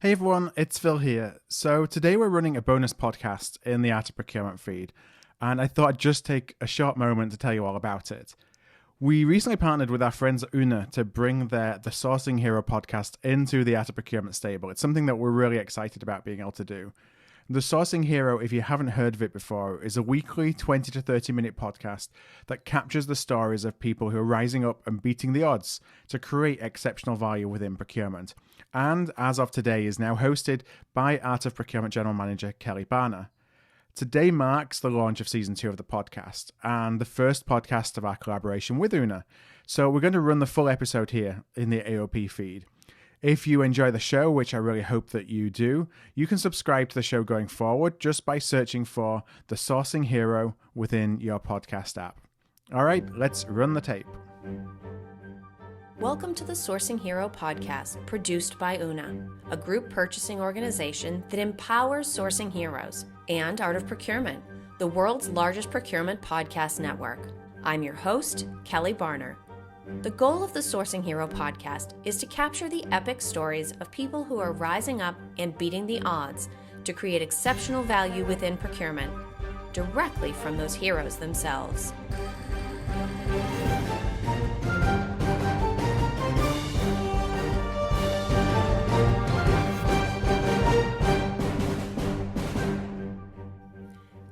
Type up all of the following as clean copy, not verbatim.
Hey everyone, it's Phil here. So today we're running a bonus podcast in the Art of Procurement feed, and I thought I'd just take a short moment to tell you all about it. We recently partnered with our friends at Una to bring the Sourcing Hero podcast into the Art of Procurement stable. It's something that we're really excited about being able to do. The Sourcing Hero, if you haven't heard of it before, is a weekly 20 to 30 minute podcast that captures the stories of people who are rising up and beating the odds to create exceptional value within procurement. And as of today, is now hosted by Art of Procurement General Manager Kelly Barner. Today marks the launch of season 2 of the podcast and the first podcast of our collaboration with Una. So we're going to run the full episode here in the AOP feed. If you enjoy the show, which I really hope that you do, you can subscribe to the show going forward just by searching for the Sourcing Hero within your podcast app. All right, let's run the tape. Welcome to the Sourcing Hero podcast, produced by Una, a group purchasing organization that empowers sourcing heroes, and Art of Procurement, the world's largest procurement podcast network. I'm your host, Kelly Barner. The goal of the Sourcing Hero podcast is to capture the epic stories of people who are rising up and beating the odds to create exceptional value within procurement, directly from those heroes themselves.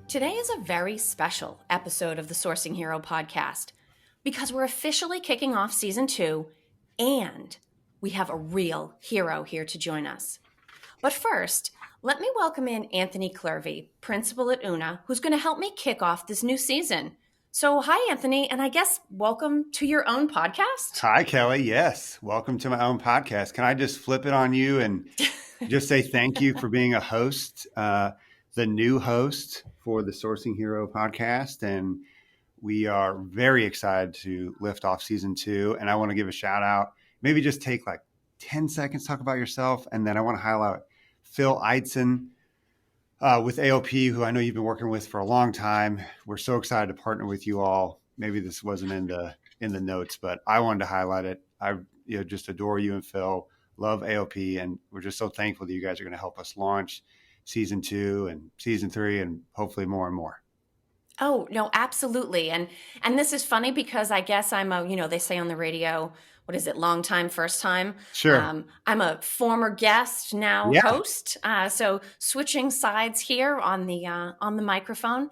Today is a very special episode of the Sourcing Hero podcast because we're officially kicking off season 2 and we have a real hero here to join us. But first, let me welcome in Anthony Clervi, principal at Una, who's going to help me kick off this new season. So hi, Anthony, and I guess welcome to your own podcast. Hi, Kelly. Yes, welcome to my own podcast. Can I just flip it on you and just say thank you for being a host, the new host for the Sourcing Hero podcast. And we are very excited to lift off season 2. And I want to give a shout out, maybe just take like 10 seconds, talk about yourself. And then I want to highlight Phil Eidson with AOP, who I know you've been working with for a long time. We're so excited to partner with you all. Maybe this wasn't in the notes, but I wanted to highlight it. I just adore you and Phil, love AOP. And we're just so thankful that you guys are going to help us launch season 2 and season 3 and hopefully more and more. Oh, no, absolutely. And this is funny because I guess I'm they say on the radio, what is it? Long time, first time. Sure. I'm a former guest, now host. So switching sides here on the microphone.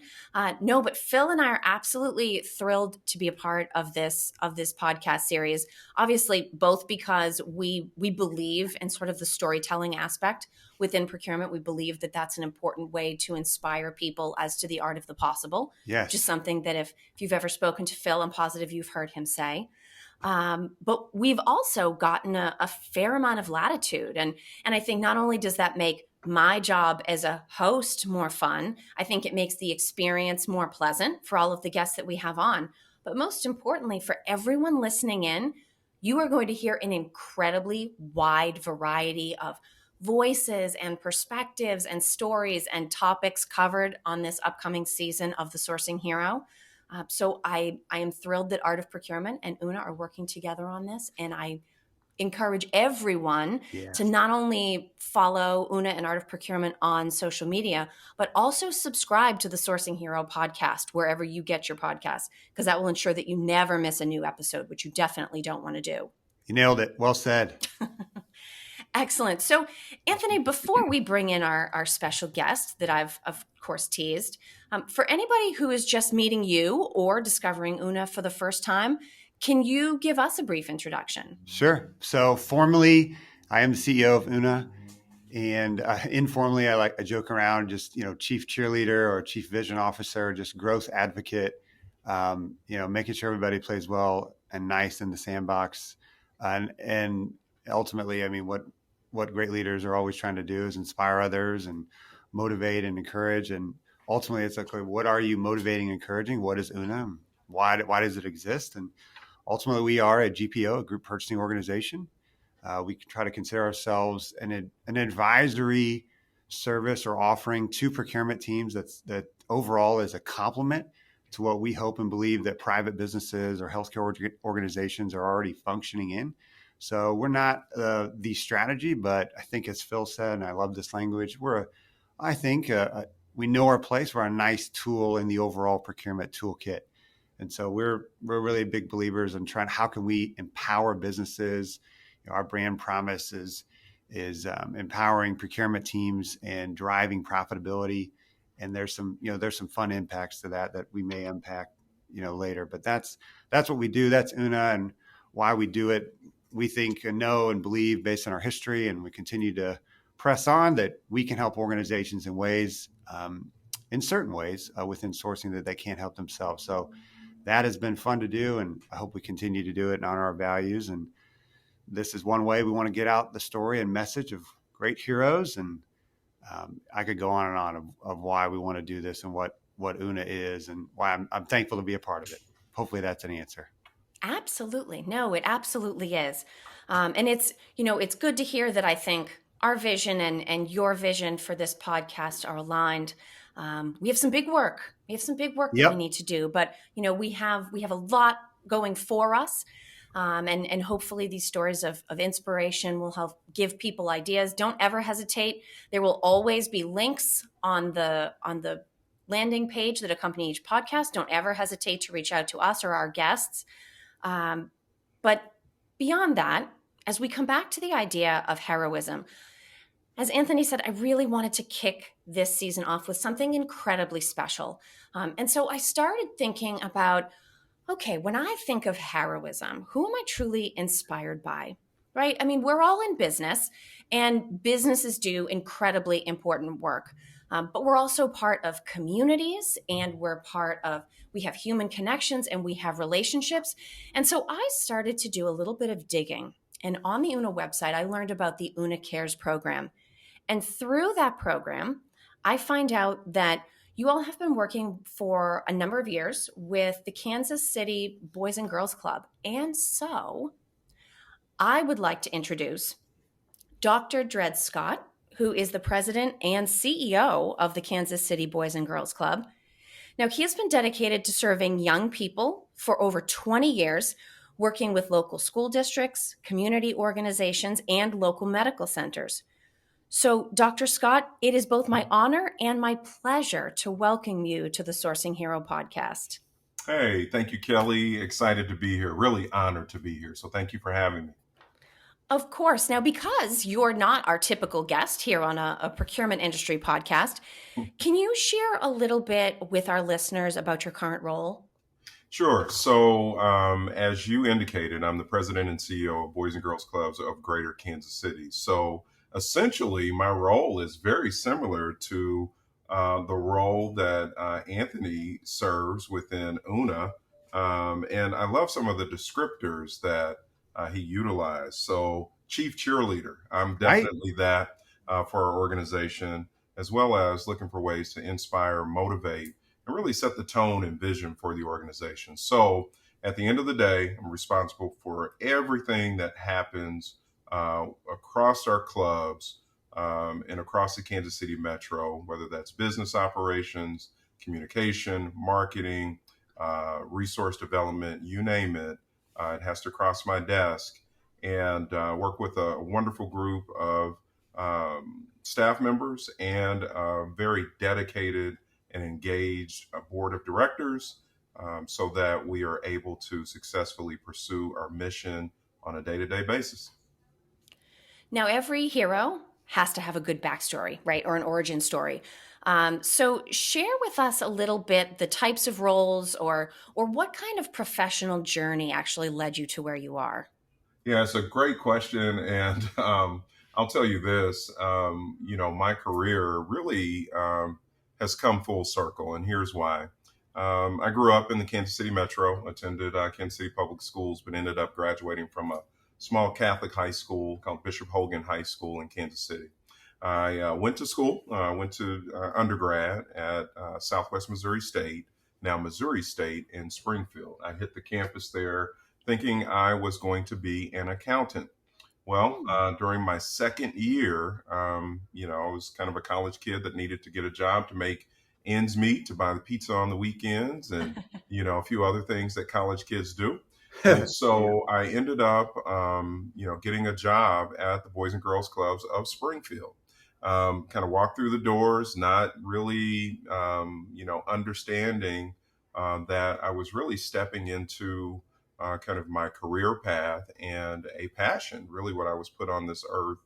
No, but Phil and I are absolutely thrilled to be a part of this podcast series. Obviously, both because we believe in sort of the storytelling aspect within procurement. We believe that that's an important way to inspire people as to the art of the possible. Yes. Just something that if you've ever spoken to Phil, I'm positive you've heard him say. But we've also gotten a fair amount of latitude. And I think not only does that make my job as a host more fun, I think it makes the experience more pleasant for all of the guests that we have on. But most importantly, for everyone listening in, you are going to hear an incredibly wide variety of voices and perspectives and stories and topics covered on this upcoming season of the Sourcing Hero. So I am thrilled that Art of Procurement and Una are working together on this. And I encourage everyone to not only follow Una and Art of Procurement on social media, but also subscribe to the Sourcing Hero podcast, wherever you get your podcasts, because that will ensure that you never miss a new episode, which you definitely don't want to do. You nailed it. Well said. Excellent. So, Anthony, before we bring in our special guest that I've, of course, teased, for anybody who is just meeting you or discovering Una for the first time, can you give us a brief introduction? Sure. So, formally, I am the CEO of Una, and informally, I joke around, just chief cheerleader or chief vision officer, just growth advocate. Making sure everybody plays well and nice in the sandbox, and ultimately, I mean, what great leaders are always trying to do is inspire others and motivate and encourage. And ultimately, it's like, what are you motivating and encouraging? What is Una? Why does it exist? And ultimately, we are a GPO, a group purchasing organization. We try to consider ourselves an advisory service or offering to procurement teams that overall is a complement to what we hope and believe that private businesses or healthcare organizations are already functioning in. So we're not the strategy, but I think as Phil said, and I love this language, we know our place. We're a nice tool in the overall procurement toolkit. And so we're really big believers in trying, how can we empower businesses? Our brand promise is empowering procurement teams and driving profitability. And there's some fun impacts to that we may unpack, later. But that's what we do. That's Una, and why we do it. We think and know and believe, based on our history, and we continue to press on, that we can help organizations in certain ways within sourcing that they can't help themselves. So that has been fun to do, and I hope we continue to do it and honor our values. And this is one way we want to get out the story and message of great heroes. And I could go on and on of why we want to do this and what Una is, and why I'm thankful to be a part of it. Hopefully that's an answer. Absolutely. No, it absolutely is. And it's good to hear that I think our vision and your vision for this podcast are aligned. We have some big work. That we need to do, but we have a lot going for us. And hopefully these stories of inspiration will help give people ideas. Don't ever hesitate. There will always be links on the landing page that accompany each podcast. Don't ever hesitate to reach out to us or our guests. But beyond that, as we come back to the idea of heroism, as Anthony said, I really wanted to kick this season off with something incredibly special. And so I started thinking about, okay, when I think of heroism, who am I truly inspired by? Right? I mean, we're all in business, and businesses do incredibly important work. But we're also part of communities, and we have human connections, and we have relationships. And so I started to do a little bit of digging. And on the Una website, I learned about the Una Cares program. And through that program, I find out that you all have been working for a number of years with the Kansas City Boys and Girls Club. And so I would like to introduce Dr. Dred Scott, who is the president and CEO of the Kansas City Boys and Girls Club. Now, he has been dedicated to serving young people for over 20 years, working with local school districts, community organizations, and local medical centers. So, Dr. Scott, it is both my honor and my pleasure to welcome you to the Sourcing Hero podcast. Hey, thank you, Kelly. Excited to be here. Really honored to be here. So thank you for having me. Of course. Now, because you're not our typical guest here on a procurement industry podcast, can you share a little bit with our listeners about your current role? Sure. So as you indicated, I'm the president and CEO of Boys and Girls Clubs of Greater Kansas City. So essentially, my role is very similar to the role that Anthony serves within Una. And I love some of the descriptors that he utilized. So chief cheerleader, I'm definitely that for our organization, as well as looking for ways to inspire, motivate, and really set the tone and vision for the organization. So at the end of the day, I'm responsible for everything that happens across our clubs and across the Kansas City Metro, whether that's business operations, communication, marketing, resource development, you name it. It has to cross my desk, and work with a wonderful group of staff members and a very dedicated and engaged board of directors so that we are able to successfully pursue our mission on a day-to-day basis. Now, every hero has to have a good backstory, right? Or an origin story. So share with us a little bit the types of roles or what kind of professional journey actually led you to where you are. Yeah, it's a great question. And I'll tell you this, my career really has come full circle. And here's why. I grew up in the Kansas City Metro, attended Kansas City Public Schools, but ended up graduating from a small Catholic high school called Bishop Hogan High School in Kansas City. I went to school, went to undergrad at Southwest Missouri State, now Missouri State in Springfield. I hit the campus there thinking I was going to be an accountant. Well, during my second year, I was kind of a college kid that needed to get a job to make ends meet, to buy the pizza on the weekends and, a few other things that college kids do. And so I ended up, getting a job at the Boys and Girls Clubs of Springfield. Kind of walked through the doors, not really, understanding that I was really stepping into kind of my career path and a passion, really what I was put on this earth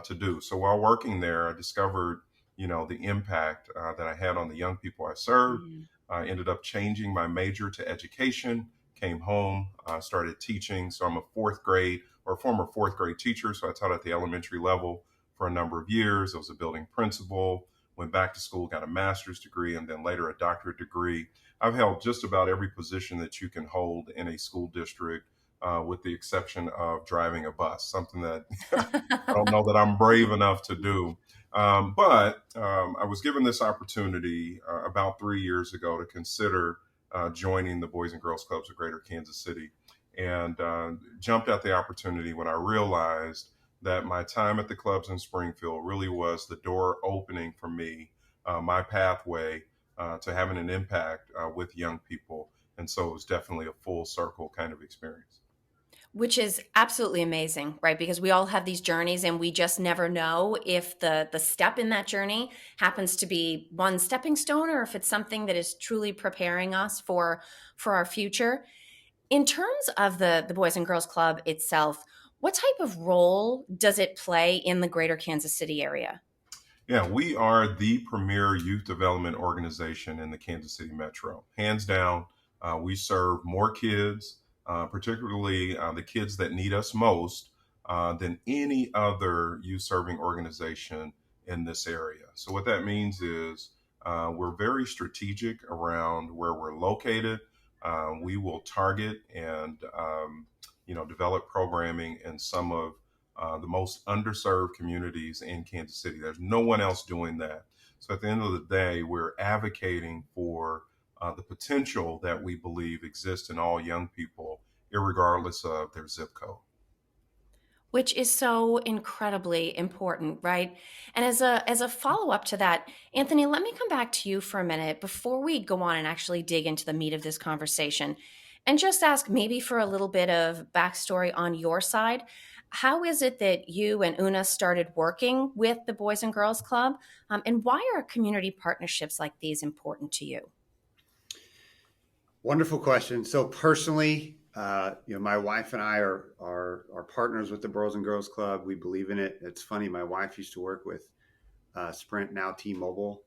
to do. So while working there, I discovered, the impact that I had on the young people I served. Mm. I ended up changing my major to education, came home, started teaching. So I'm a fourth grade or former fourth grade teacher. So I taught at the elementary level for a number of years. I was a building principal, went back to school, got a master's degree, and then later a doctorate degree. I've held just about every position that you can hold in a school district, with the exception of driving a bus, something that I don't know that I'm brave enough to do. But I was given this opportunity about 3 years ago to consider joining the Boys and Girls Clubs of Greater Kansas City, and jumped at the opportunity when I realized that my time at the clubs in Springfield really was the door opening for me, my pathway to having an impact with young people. And so it was definitely a full circle kind of experience. Which is absolutely amazing, right? Because we all have these journeys and we just never know if the step in that journey happens to be one stepping stone or if it's something that is truly preparing us for our future. In terms of the Boys and Girls Club itself, what type of role does it play in the greater Kansas City area? Yeah, we are the premier youth development organization in the Kansas City metro. Hands down, we serve more kids, particularly the kids that need us most, than any other youth serving organization in this area. So, what that means is we're very strategic around where we're located. We will target and develop programming in some of the most underserved communities in Kansas City. There's no one else doing that. So at the end of the day, we're advocating for the potential that we believe exists in all young people, irregardless of their zip code. Which is so incredibly important, right? And as a follow-up to that, Anthony, let me come back to you for a minute before we go on and actually dig into the meat of this conversation and just ask maybe for a little bit of backstory on your side. How is it that you and Una started working with the Boys and Girls Club? And why are community partnerships like these important to you? Wonderful question. So personally, my wife and I are partners with the Boys and Girls Club. We believe in it. It's funny. My wife used to work with Sprint, now T-Mobile,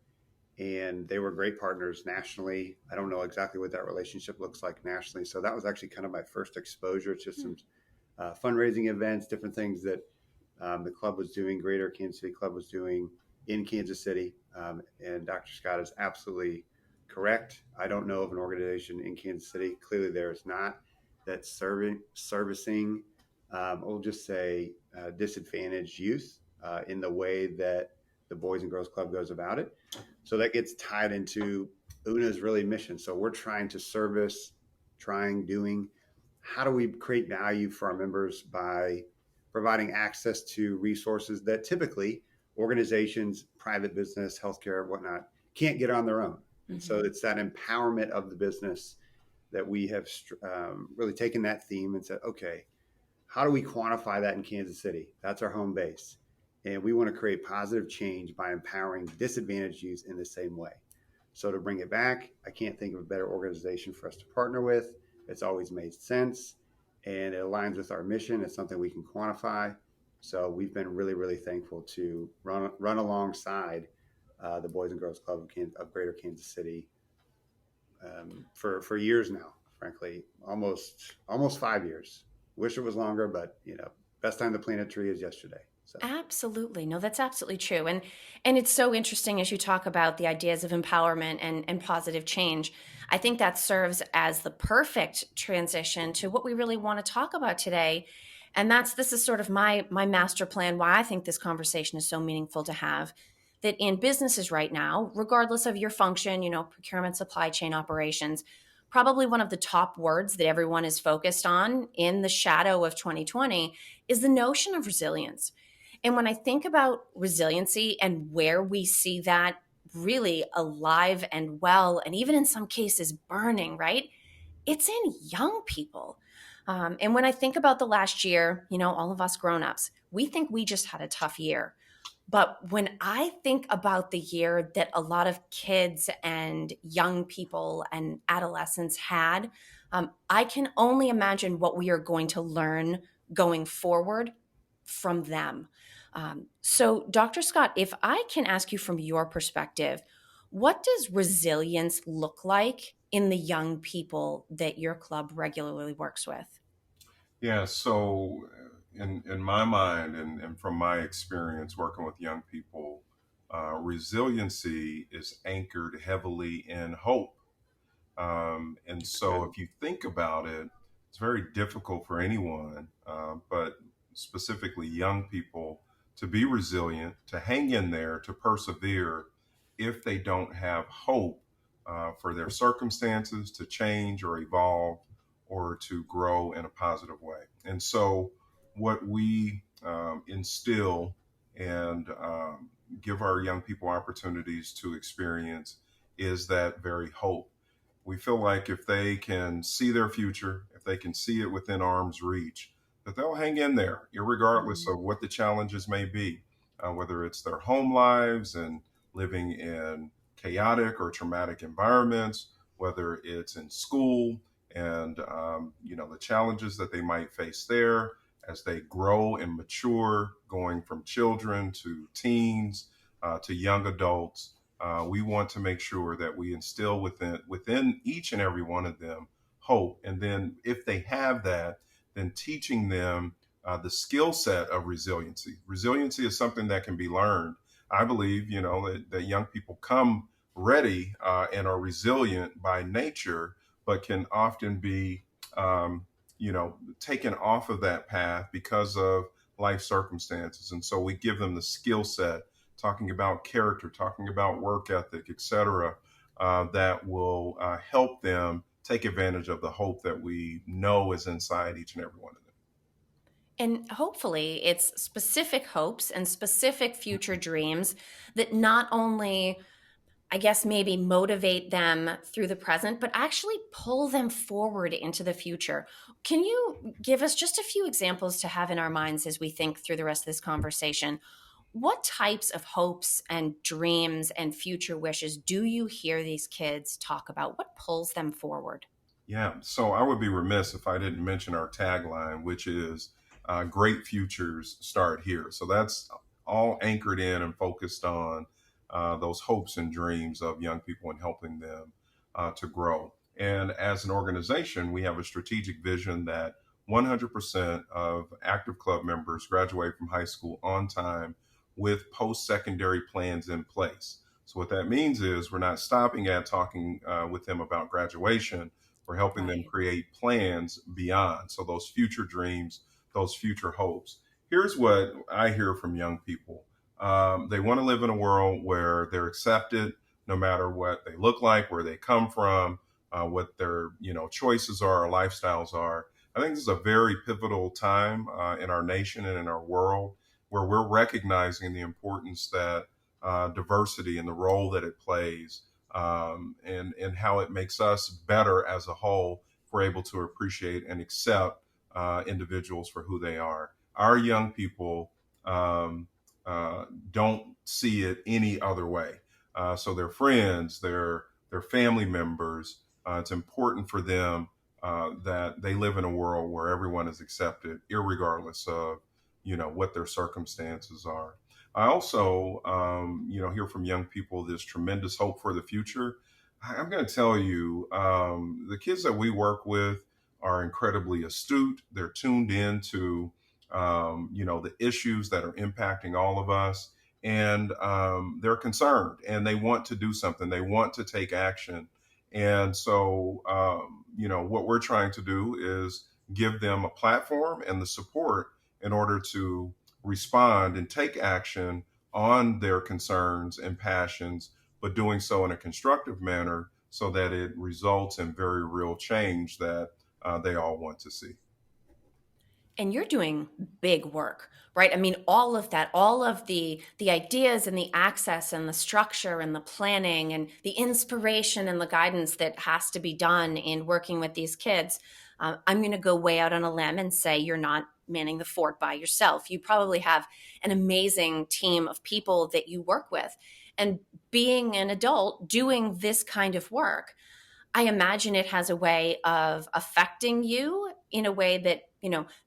and they were great partners nationally. I don't know exactly what that relationship looks like nationally. So that was actually kind of my first exposure to some fundraising events, different things that the club was doing, Greater Kansas City Club was doing in Kansas City. And Dr. Scott is absolutely correct. I don't know of an organization in Kansas City, clearly there is not, that's servicing, we'll just say, disadvantaged youth in the way that the Boys and Girls Club goes about it. So that gets tied into Una's really mission. So we're trying to service, doing, how do we create value for our members by providing access to resources that typically organizations, private business, healthcare, whatnot, can't get on their own. Mm-hmm. So it's that empowerment of the business that we have really taken that theme and said, okay, how do we quantify that in Kansas City? That's our home base. And we want to create positive change by empowering disadvantaged youth in the same way. So to bring it back, I can't think of a better organization for us to partner with. It's always made sense and it aligns with our mission. It's something we can quantify. So we've been really, really thankful to run alongside the Boys and Girls Club of Greater Kansas City for years now, frankly, almost 5 years. Wish it was longer, but best time to plant a tree is yesterday. So. Absolutely. No, that's absolutely true. And it's so interesting as you talk about the ideas of empowerment and positive change. I think that serves as the perfect transition to what we really want to talk about today. And this is sort of my master plan, why I think this conversation is so meaningful to have, that in businesses right now, regardless of your function, procurement, supply chain operations, probably one of the top words that everyone is focused on in the shadow of 2020 is the notion of resilience. And when I think about resiliency and where we see that really alive and well, and even in some cases burning, right? It's in young people. And when I think about the last year, all of us grown-ups, we think we just had a tough year. But when I think about the year that a lot of kids and young people and adolescents had, I can only imagine what we are going to learn going forward from them. So, Dr. Scott, if I can ask you from your perspective, what does resilience look like in the young people that your club regularly works with? Yeah, so in my mind and from my experience working with young people, resiliency is anchored heavily in hope. And so if you think about it, it's very difficult for anyone, but specifically young people, to be resilient, to hang in there, to persevere if they don't have hope for their circumstances to change or evolve or to grow in a positive way. And so what we instill and give our young people opportunities to experience is that very hope. We feel like if they can see their future, if they can see it within arm's reach, that they'll hang in there, irregardless of what the challenges may be, whether it's their home lives and living in chaotic or traumatic environments, whether it's in school and the challenges that they might face there as they grow and mature, going from children to teens to young adults. We want to make sure that we instill within each and every one of them hope. And then if they have that, then teaching them the skill set of resiliency. Resiliency is something that can be learned. I believe, that young people come ready and are resilient by nature, but can often be, taken off of that path because of life circumstances. And so we give them the skill set, talking about character, talking about work ethic, et cetera, that will help them take advantage of the hope that we know is inside each and every one of them. And hopefully it's specific hopes and specific future dreams that not only, I guess, maybe motivate them through the present, but actually pull them forward into the future. Can you give us just a few examples to have in our minds as we think through the rest of this conversation? What types of hopes and dreams and future wishes do you hear these kids talk about? What pulls them forward? Yeah, so I would be remiss if I didn't mention our tagline, which is great futures start here. So that's all anchored in and focused on those hopes and dreams of young people and helping them to grow. And as an organization, we have a strategic vision that 100% of active club members graduate from high school on time with post-secondary plans in place. So what that means is we're not stopping at talking with them about graduation. We're helping them create plans beyond. So those future dreams, those future hopes. Here's what I hear from young people. They want to live in a world where they're accepted no matter what they look like, where they come from, what their choices are or lifestyles are. I think this is a very pivotal time in our nation and in our world where we're recognizing the importance that diversity and the role that it plays and how it makes us better as a whole if we're able to appreciate and accept individuals for who they are. Our young people don't see it any other way. So their friends, their family members, it's important for them that they live in a world where everyone is accepted, irregardless of what their circumstances are. I also, hear from young people this tremendous hope for the future. I'm going to tell you, the kids that we work with are incredibly astute. They're tuned in to, the issues that are impacting all of us. And they're concerned and they want to do something. They want to take action. And so, what we're trying to do is give them a platform and the support in order to respond and take action on their concerns and passions, but doing so in a constructive manner so that it results in very real change that they all want to see. And you're doing big work, right? I mean, all of that, all of the ideas and the access and the structure and the planning and the inspiration and the guidance that has to be done in working with these kids. I'm going to go way out on a limb and say you're not manning the fort by yourself. You probably have an amazing team of people that you work with. And being an adult doing this kind of work, I imagine it has a way of affecting you in a way that,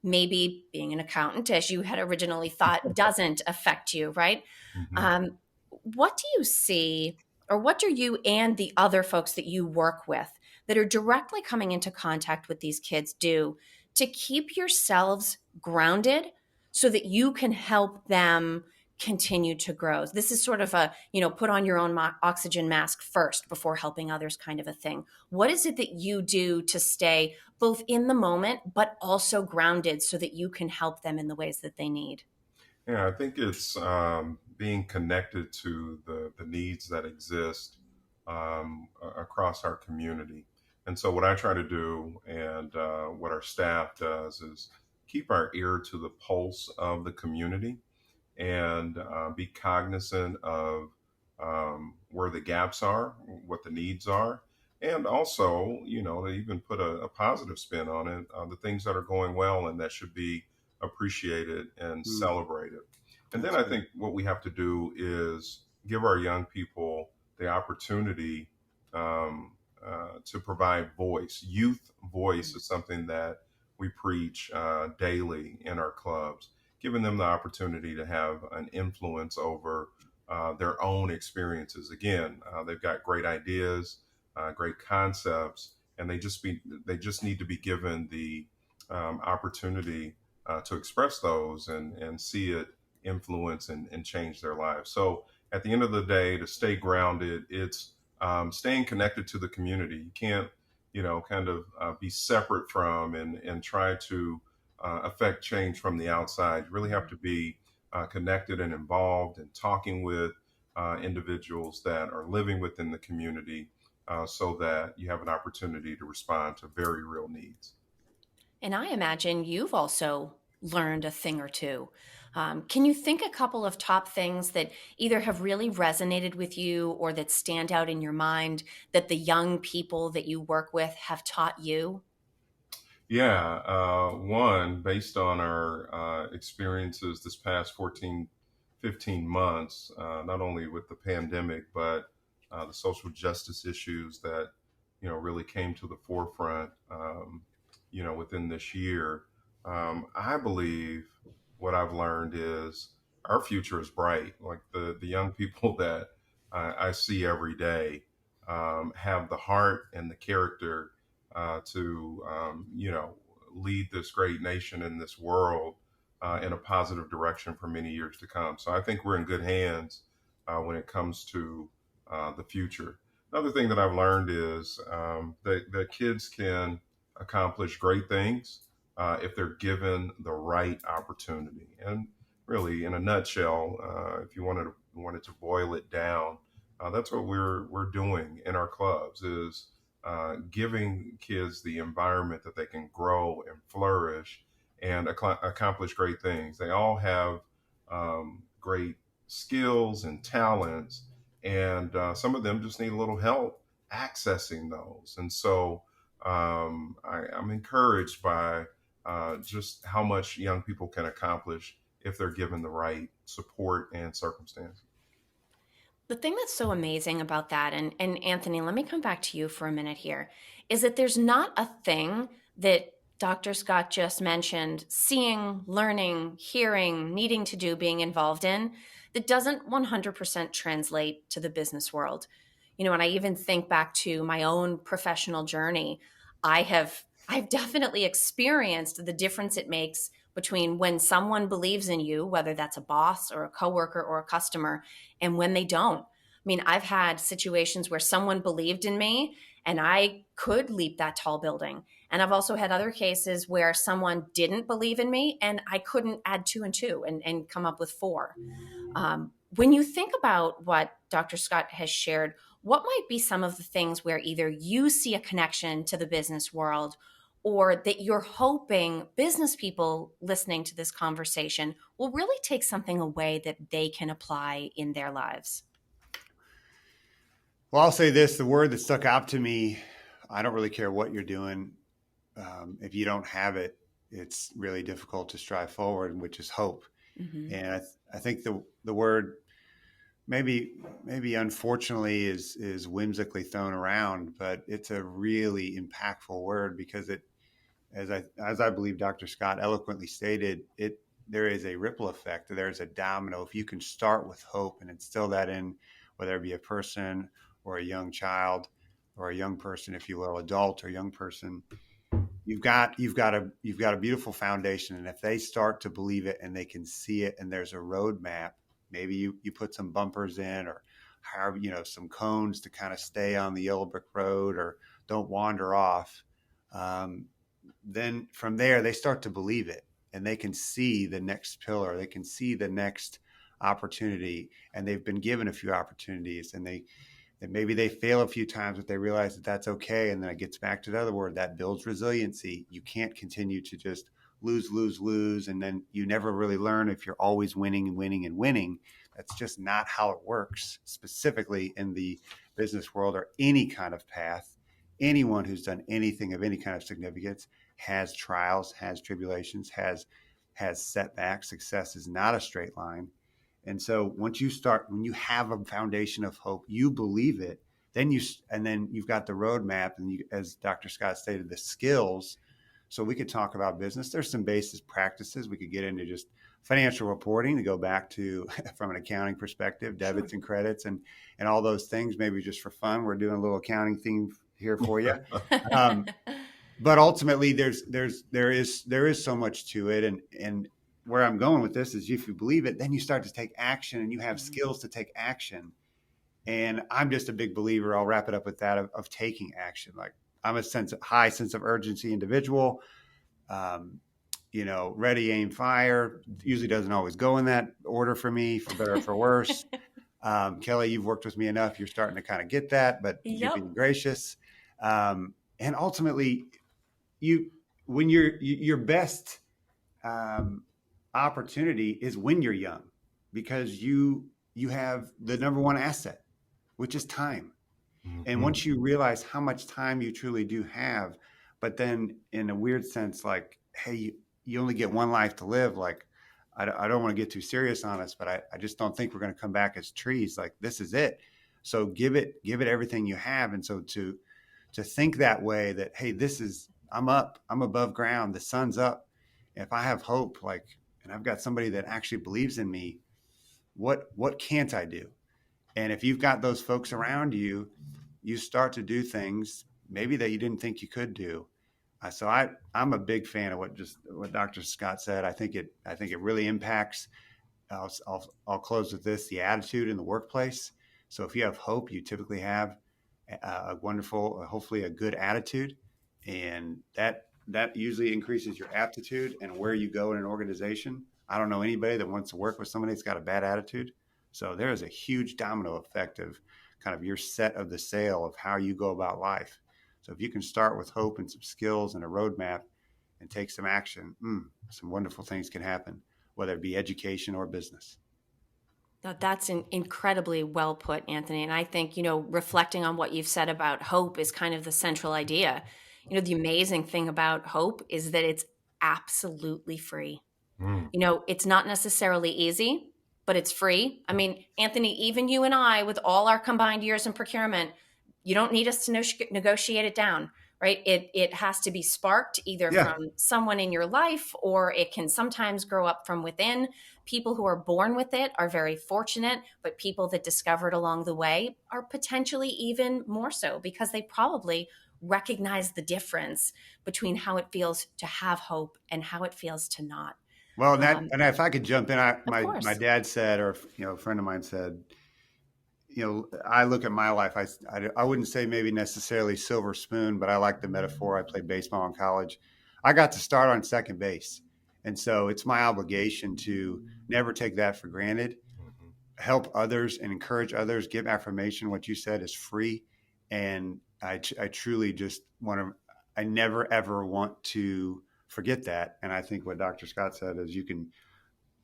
maybe being an accountant, as you had originally thought, doesn't affect you, right? Mhm. Um, what do you see, or what do you and the other folks that you work with that are directly coming into contact with these kids do to keep yourselves grounded so that you can help them continue to grow? This is sort of a, put on your own oxygen mask first before helping others kind of a thing. What is it that you do to stay both in the moment, but also grounded so that you can help them in the ways that they need? Yeah, I think it's being connected to the needs that exist across our community. And so, what I try to do and what our staff does is keep our ear to the pulse of the community and be cognizant of where the gaps are, what the needs are, and also, to even put a positive spin on it, the things that are going well and that should be appreciated and celebrated. And then That's I good. think what we have to do is give our young people the opportunity to provide voice. Youth voice is something that we preach daily in our clubs, giving them the opportunity to have an influence over their own experiences. Again, they've got great ideas, great concepts, and they just need to be given the opportunity to express those and see it influence and change their lives. So at the end of the day, to stay grounded, it's staying connected to the community. You can't, kind of be separate from and try to affect change from the outside. You really have to be connected and involved and talking with individuals that are living within the community so that you have an opportunity to respond to very real needs. And I imagine you've also learned a thing or two. Can you think a couple of top things that either have really resonated with you or that stand out in your mind that the young people that you work with have taught you? Yeah, one, based on our experiences this past 14, 15 months, not only with the pandemic, but the social justice issues that, really came to the forefront, within this year. I believe what I've learned is our future is bright. Like the young people that I see every day have the heart and the character to lead this great nation and this world in a positive direction for many years to come. So I think we're in good hands when it comes to the future. Another thing that I've learned is that kids can accomplish great things if they're given the right opportunity. And really, in a nutshell, if you wanted to boil it down, that's what we're doing in our clubs is giving kids the environment that they can grow and flourish and accomplish great things. They all have great skills and talents, and some of them just need a little help accessing those. And so I'm encouraged by just how much young people can accomplish if they're given the right support and circumstance. The thing that's so amazing about that, and Anthony, let me come back to you for a minute here, is that there's not a thing that Dr. Scott just mentioned, seeing, learning, hearing, needing to do, being involved in, that doesn't 100% translate to the business world. And I even think back to my own professional journey. I've definitely experienced the difference it makes between when someone believes in you, whether that's a boss or a coworker or a customer, and when they don't. I mean, I've had situations where someone believed in me and I could leap that tall building. And I've also had other cases where someone didn't believe in me and I couldn't add two and two and come up with four. When you think about what Dr. Scott has shared, what might be some of the things where either you see a connection to the business world or that you're hoping business people listening to this conversation will really take something away that they can apply in their lives? Well, I'll say this, the word that stuck out to me, I don't really care what you're doing. if you don't have it, it's really difficult to strive forward, which is hope. Mm-hmm. And I think the word maybe unfortunately is whimsically thrown around, but it's a really impactful word because it, as I believe Dr. Scott eloquently stated, there is a ripple effect. There's a domino. If you can start with hope and instill that in, whether it be a person or a young child or a young person, if you will, adult or young person, you've got a beautiful foundation. And if they start to believe it and they can see it and there's a roadmap, maybe you put some bumpers in or however, some cones to kind of stay on the yellow brick road or don't wander off. Then from there, they start to believe it and they can see the next pillar. They can see the next opportunity, and they've been given a few opportunities, and maybe they fail a few times, but they realize that that's okay. And then it gets back to the other word that builds resiliency. You can't continue to just lose. And then you never really learn if you're always winning and winning and winning. That's just not how it works, specifically in the business world or any kind of path. Anyone who's done anything of any kind of significance has trials, has tribulations, has setbacks. Success is not a straight line. And so when you have a foundation of hope, you believe it, then you've got the roadmap and as Dr. Scott stated, the skills. So we could talk about business. There's some basic practices. We could get into just financial reporting to go back to from an accounting perspective, debits and credits and all those things, maybe just for fun. We're doing a little accounting theme here for you. But ultimately there is so much to it. And where I'm going with this is if you believe it, then you start to take action and you have skills to take action. And I'm just a big believer. I'll wrap it up with that of taking action. Like I'm a high sense of urgency individual, ready, aim, fire. Usually doesn't always go in that order for me, for better or for worse. Kelly, you've worked with me enough. You're starting to kind of get that, but you're being gracious. And ultimately when your best, opportunity is when you're young, because you have the number one asset, which is time. Mm-hmm. And once you realize how much time you truly do have, but then in a weird sense, like, hey, you only get one life to live. Like, I don't want to get too serious on us, but I just don't think we're going to come back as trees. Like, this is it. So give it everything you have. And so to think that way, that, hey, I'm up, I'm above ground, the sun's up. If I have hope, and I've got somebody that actually believes in me, what can't I do? And if you've got those folks around you, you start to do things maybe that you didn't think you could do. So I'm a big fan of what Dr. Scott said. I think it really impacts. I'll close with this: the attitude in the workplace. So if you have hope, you typically have a wonderful, hopefully a good attitude, and that usually increases your aptitude and where you go in an organization. I don't know anybody that wants to work with somebody that's got a bad attitude. So there is a huge domino effect of kind of your set of the sail of how you go about life. So if you can start with hope and some skills and a roadmap and take some action, some wonderful things can happen, whether it be education or business. That's incredibly well put, Anthony. And I think, reflecting on what you've said about hope is kind of the central idea. The amazing thing about hope is that it's absolutely free. It's not necessarily easy, but it's free. I mean, Anthony, even you and I, with all our combined years in procurement, you don't need us to negotiate it down, right? It has to be sparked either from someone in your life, or it can sometimes grow up from within. People who are born with it are very fortunate, but people that discover it along the way are potentially even more so, because they probably recognize the difference between how it feels to have hope and how it fees to not. Well, and if I could jump in, my dad said, or a friend of mine said, I look at my life. I wouldn't say maybe necessarily silver spoon, but I like the metaphor. I played baseball in college. I got to start on second base, and so it's my obligation to never take that for granted. Help others and encourage others. Give affirmation. What you said is free, and I truly just want to. I never ever want to forget that. And I think what Dr. Scott said is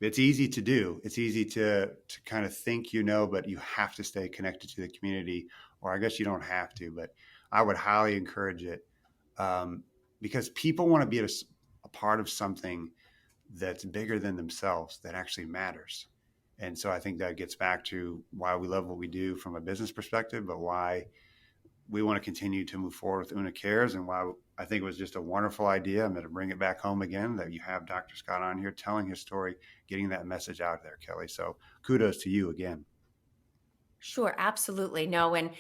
it's easy to do. It's easy to kind of think, but you have to stay connected to the community, or I guess you don't have to, but I would highly encourage it. because people want to be a part of something that's bigger than themselves, that actually matters. And so I think that gets back to why we love what we do from a business perspective, but why we want to continue to move forward with Una Cares, and why I think it was just a wonderful idea. I'm going to bring it back home again that you have Dr. Scott on here telling his story, getting that message out there, Kelly. So kudos to you again. Sure, absolutely. No, and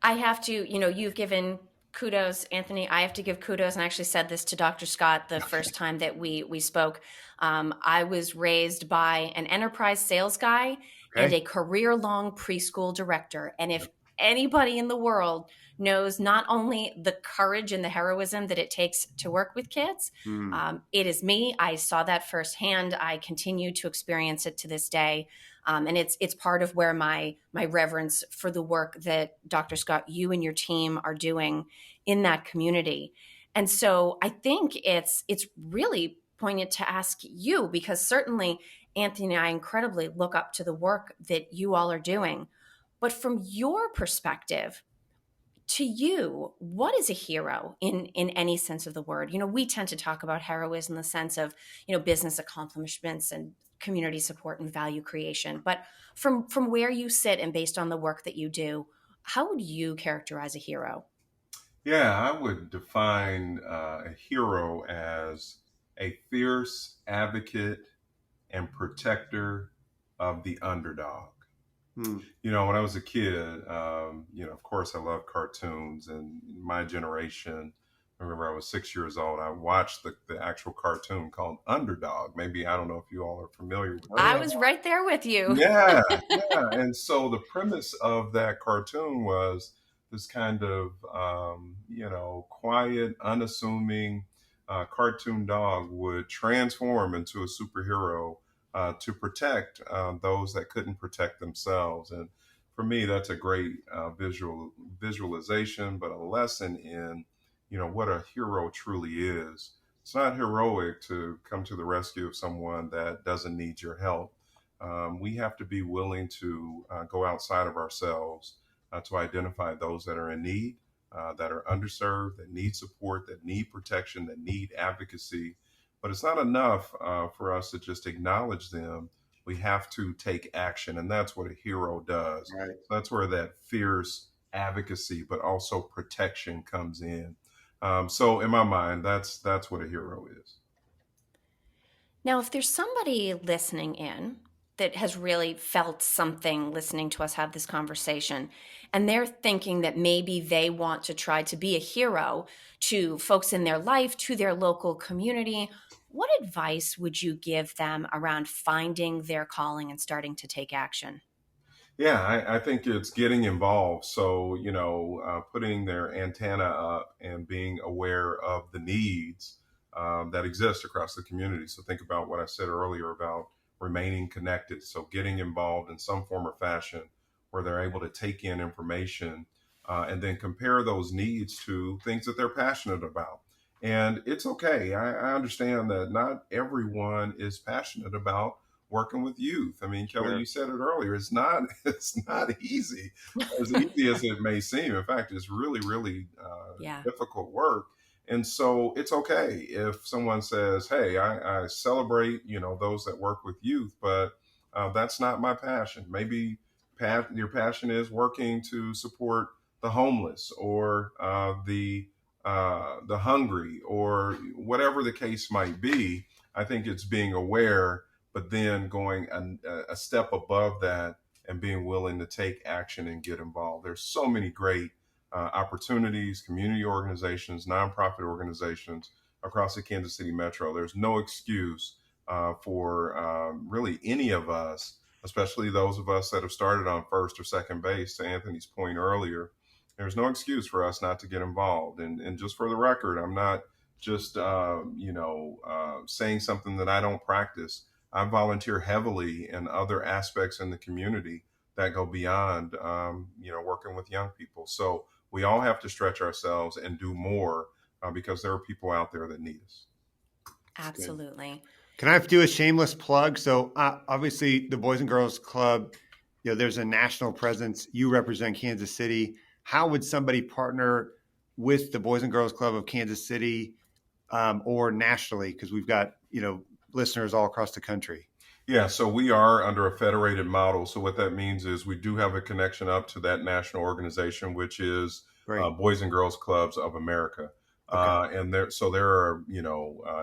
I have to, you've given kudos, Anthony. I have to give kudos, and I actually said this to Dr. Scott the first time that we spoke. I was raised by an enterprise sales guy and a career-long preschool director. And if anybody in the world knows not only the courage and the heroism that it takes to work with kids, it is me. I saw that firsthand. I continue to experience it to this day. And it's part of where my reverence for the work that Dr. Scott, you and your team are doing in that community. And so I think it's really poignant to ask you, because certainly Anthony and I incredibly look up to the work that you all are doing. But from your perspective, to you, what is a hero in any sense of the word? We tend to talk about heroism in the sense of, business accomplishments and community support and value creation. But from where you sit and based on the work that you do, how would you characterize a hero? Yeah, I would define a hero as a fierce advocate and protector of the underdog. When I was a kid, of course I loved cartoons, and my generation, I remember I was 6 years old. I watched the actual cartoon called Underdog. Maybe, I don't know if you all are familiar with that. I was right there with you. Yeah. And so the premise of that cartoon was this kind of, quiet, unassuming cartoon dog would transform into a superhero to protect those that couldn't protect themselves. And for me, that's a great visualization, but a lesson in, what a hero truly is. It's not heroic to come to the rescue of someone that doesn't need your help. We have to be willing to go outside of ourselves to identify those that are in need, that are underserved, that need support, that need protection, that need advocacy. But it's not enough for us to just acknowledge them. We have to take action, and that's what a hero does. Right. So that's where that fierce advocacy, but also protection comes in. So in my mind, that's what a hero is. Now, if there's somebody listening in that has really felt something listening to us have this conversation, and they're thinking that maybe they want to try to be a hero to folks in their life, to their local community, what advice would you give them around finding their calling and starting to take action? Yeah, I think it's getting involved. So, putting their antenna up and being aware of the needs that exist across the community. So think about what I said earlier about remaining connected. So getting involved in some form or fashion where they're able to take in information and then compare those needs to things that they're passionate about. And it's okay. I understand that not everyone is passionate about working with youth. I mean, Kelly, you said it earlier. It's not easy, as easy as it may seem. In fact, it's really, really difficult work. And so it's okay if someone says, hey, I celebrate, those that work with youth, but that's not my passion. Maybe your passion is working to support the homeless or the hungry, or whatever the case might be. I think it's being aware, but then going a step above that and being willing to take action and get involved. There's so many great opportunities, community organizations, nonprofit organizations across the Kansas City Metro. There's no excuse for really any of us, especially those of us that have started on first or second base, to Anthony's point earlier. There's no excuse for us not to get involved. And just for the record, I'm not just, saying something that I don't practice. I volunteer heavily in other aspects in the community that go beyond, working with young people. So we all have to stretch ourselves and do more because there are people out there that need us. Absolutely. Can I do a shameless plug? So obviously the Boys and Girls Club, there's a national presence. You represent Kansas City. How would somebody partner with the Boys and Girls Club of Kansas City or nationally? Because we've got, listeners all across the country. Yeah, so we are under a federated model. So what that means is we do have a connection up to that national organization, which is Boys and Girls Clubs of America. Okay. And there are,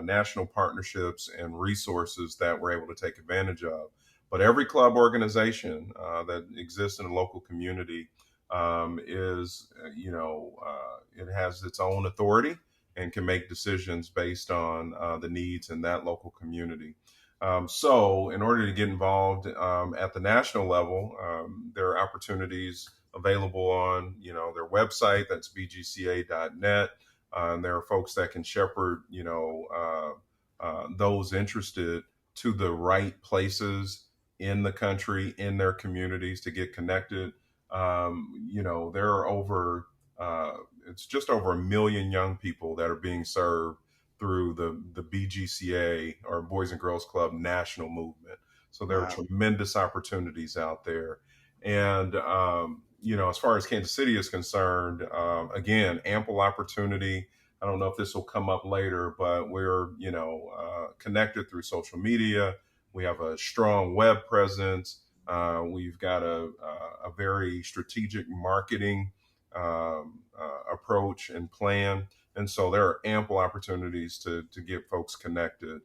national partnerships and resources that we're able to take advantage of. But every club organization that exists in a local community it has its own authority and can make decisions based on the needs in that local community. So in order to get involved at the national level, there are opportunities available on, their website. That's bgca.net. And there are folks that can shepherd, those interested to the right places in the country, in their communities to get connected. There are it's just over 1 million young people that are being served through the BGCA, or Boys and Girls Club national movement. So there are tremendous opportunities out there. And, as far as Kansas City is concerned, again, ample opportunity. I don't know if this will come up later, but we're, connected through social media. We have a strong web presence. We've got a very strategic marketing approach and plan. And so there are ample opportunities to get folks connected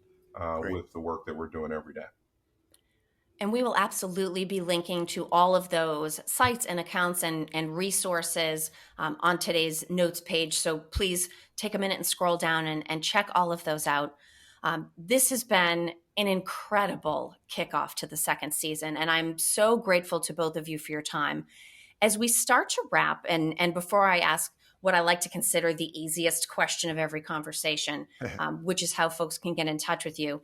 with the work that we're doing every day. And we will absolutely be linking to all of those sites and accounts and resources on today's notes page. So please take a minute and scroll down and check all of those out. This has been an incredible kickoff to the second season, and I'm so grateful to both of you for your time. As we start to wrap, and before I ask what I like to consider the easiest question of every conversation, which is how folks can get in touch with you,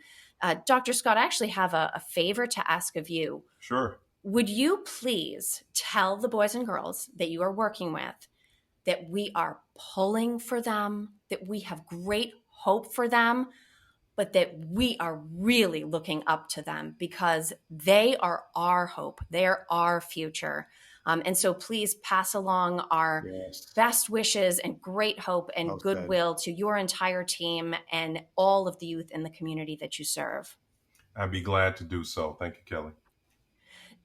Dr. Scott, I actually have a favor to ask of you. Sure. Would you please tell the boys and girls that you are working with that we are pulling for them, that we have great hope for them, but that we are really looking up to them because they are our hope. They are our future. And so please pass along our best wishes and great hope and goodwill to your entire team and all of the youth in the community that you serve. I'd be glad to do so. Thank you, Kelly.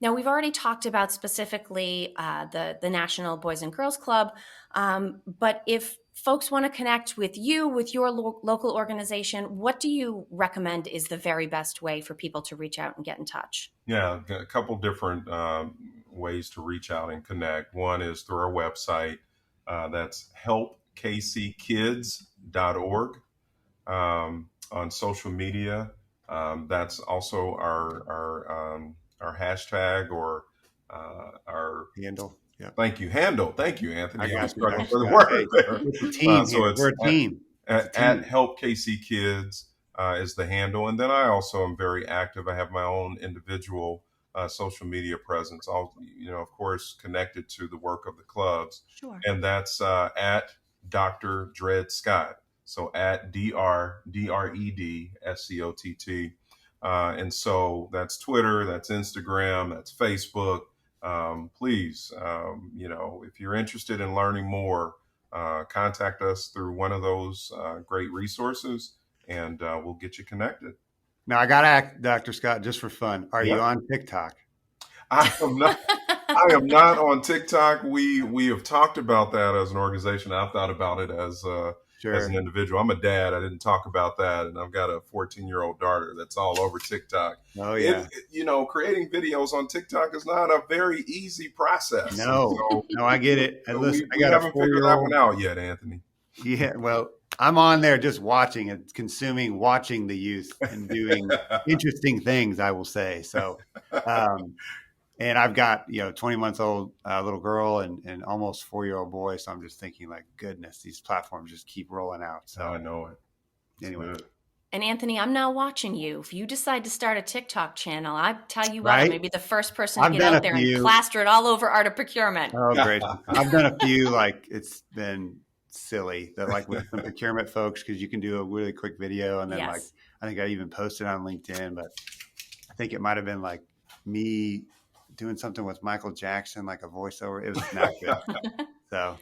Now, we've already talked about specifically the National Boys and Girls Club, but if folks want to connect with you, with your local organization, what do you recommend is the very best way for people to reach out and get in touch? Yeah, a couple different ways to reach out and connect. One is through our website. That's helpkckids.org. On social media, that's also our hashtag or our handle. Yeah. Thank you, handle. Thank you, Anthony. I'm struggling for the word there. We're a team. At Help KC Kids is the handle, and then I also am very active. I have my own individual social media presence. I'll, of course, connected to the work of the clubs. Sure. And that's at Dr Dred Scott. So at DRED and so that's Twitter, that's Instagram, that's Facebook. Please, if you're interested in learning more, contact us through one of those great resources, and we'll get you connected. Now, I got to ask Dr. Scott, just for fun, are you on TikTok? I am not. I am not on TikTok. We have talked about that as an organization. I've thought about it as an individual. I'm a dad. I didn't talk about that, and I've got a 14-year-old daughter that's all over TikTok. Oh yeah. Creating videos on TikTok is not a very easy process. No, I get it. And listen, we haven't figured that one out yet, Anthony. Yeah, well, I'm on there just watching and watching the youth and doing interesting things, I will say. So, and I've got, 20 months old little girl and almost 4-year-old boy. So I'm just thinking like, goodness, these platforms just keep rolling out. So I know it. Anyway. And Anthony, I'm now watching you. If you decide to start a TikTok channel, I tell you what, I'm going to be the first person to get out there and plaster it all over Art of Procurement. Oh, great. I've done a few, it's been silly that with some procurement folks, because you can do a really quick video. And then I think I even posted on LinkedIn, but I think it might've been me doing something with Michael Jackson, like a voiceover. It was not good. So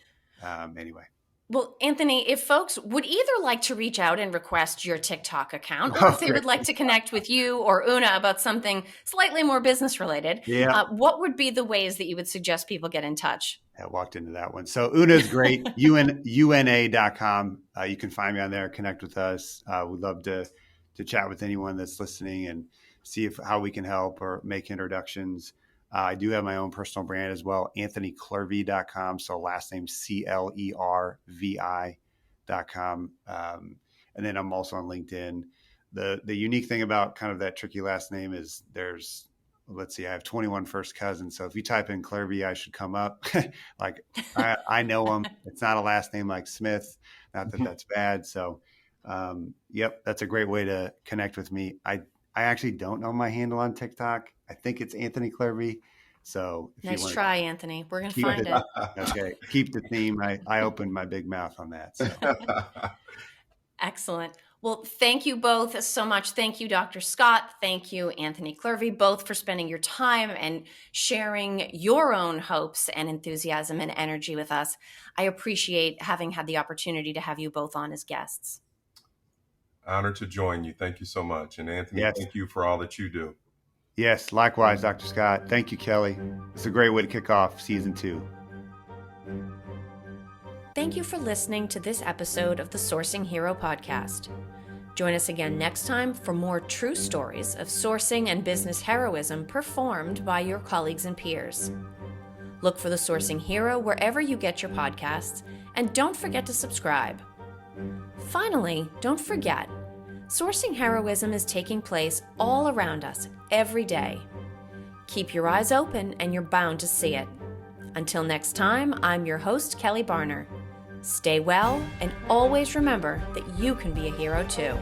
anyway. Well, Anthony, if folks would either like to reach out and request your TikTok account, or if they would like to connect with you or Una about something slightly more business related, what would be the ways that you would suggest people get in touch? I walked into that one. So Una's great, una.com. You can find me on there, connect with us. We'd love to chat with anyone that's listening and see how we can help or make introductions. I do have my own personal brand as well, anthonyclervi.com. So last name CLERVI.com. And then I'm also on LinkedIn. The unique thing about kind of that tricky last name is let's see, I have 21 first cousins. So if you type in Clervi, I should come up. Like I know them. It's not a last name like Smith. Not that that's bad. So, that's a great way to connect with me. I actually don't know my handle on TikTok. I think it's Anthony Clervi. So nice try, Anthony. We're going to find it. Okay. Keep the theme. I opened my big mouth on that. So. Excellent. Well, thank you both so much. Thank you, Dr. Scott. Thank you, Anthony Clervi, both for spending your time and sharing your own hopes and enthusiasm and energy with us. I appreciate having had the opportunity to have you both on as guests. Honored to join you. Thank you so much. And Anthony, Thank you for all that you do. Yes, likewise, Dr. Scott. Thank you, Kelly. It's a great way to kick off season 2. Thank you for listening to this episode of the Sourcing Hero podcast. Join us again next time for more true stories of sourcing and business heroism performed by your colleagues and peers. Look for the Sourcing Hero wherever you get your podcasts, and don't forget to subscribe. Finally, don't forget, sourcing heroism is taking place all around us every day. Keep your eyes open and you're bound to see it. Until next time, I'm your host, Kelly Barner. Stay well and always remember that you can be a hero too.